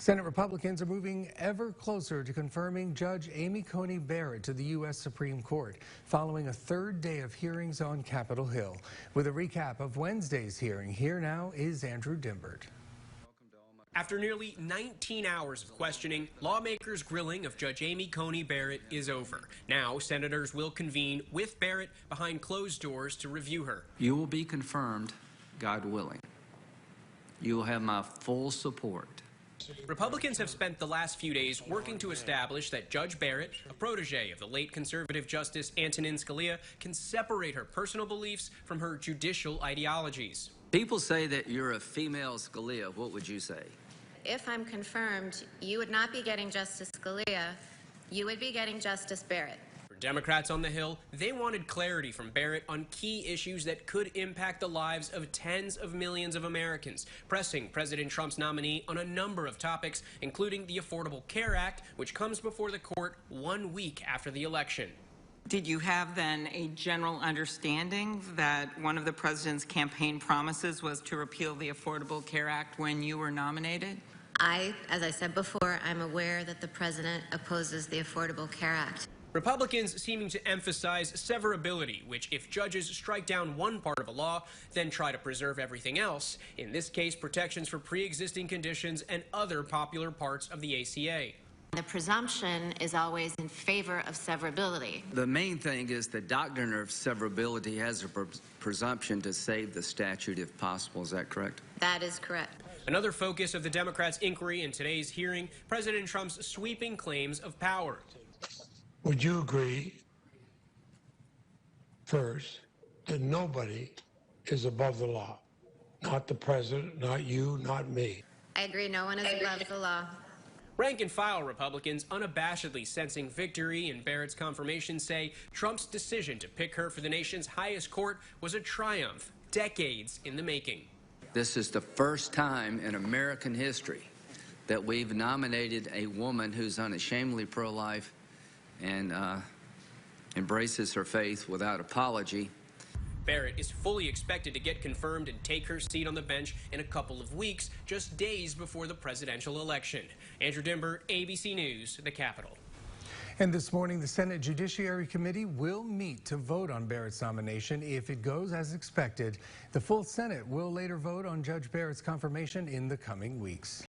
Senate Republicans are moving ever closer to confirming Judge Amy Coney Barrett to the U.S. Supreme Court following a third day of hearings on Capitol Hill. With a recap of Wednesday's hearing, here now is Andrew Dimbert. After nearly 19 hours of questioning, lawmakers' grilling of Judge Amy Coney Barrett is over. Now, senators will convene with Barrett behind closed doors to review her. You will be confirmed, God willing. You will have my full support. Republicans have spent the last few days working to establish that Judge Barrett, a protege of the late conservative Justice Antonin Scalia, can separate her personal beliefs from her judicial ideologies. People say that you're a female Scalia. What would you say? If I'm confirmed, you would not be getting Justice Scalia, you would be getting Justice Barrett. For Democrats on the Hill, they wanted clarity from Barrett on key issues that could impact the lives of tens of millions of Americans, pressing President Trump's nominee on a number of topics, including the Affordable Care Act, which comes before the court 1 week after the election. Did you have then a general understanding that one of the president's campaign promises was to repeal the Affordable Care Act when you were nominated? As I said before, I'm aware that the president opposes the Affordable Care Act. Republicans seeming to emphasize severability, which if judges strike down one part of a law, then try to preserve everything else, in this case protections for pre-existing conditions and other popular parts of the ACA. The presumption is always in favor of severability. The main thing is the doctrine of severability has a presumption to save the statute if possible. Is that correct? That is correct. Another focus of the Democrats' inquiry in today's hearing, President Trump's sweeping claims of power. Would you agree, first, that nobody is above the law? Not the president, not you, not me. I agree, no one is above the law. Rank-and-file Republicans unabashedly sensing victory in Barrett's confirmation say Trump's decision to pick her for the nation's highest court was a triumph, decades in the making. This is the first time in American history that we've nominated a woman who's unashamedly pro-life and embraces her faith without apology. Barrett is fully expected to get confirmed and take her seat on the bench in a couple of weeks, just days before the presidential election. Andrew Dimbert, ABC News, the Capitol. And this morning, the Senate Judiciary Committee will meet to vote on Barrett's nomination. If it goes as expected, the full Senate will later vote on Judge Barrett's confirmation in the coming weeks.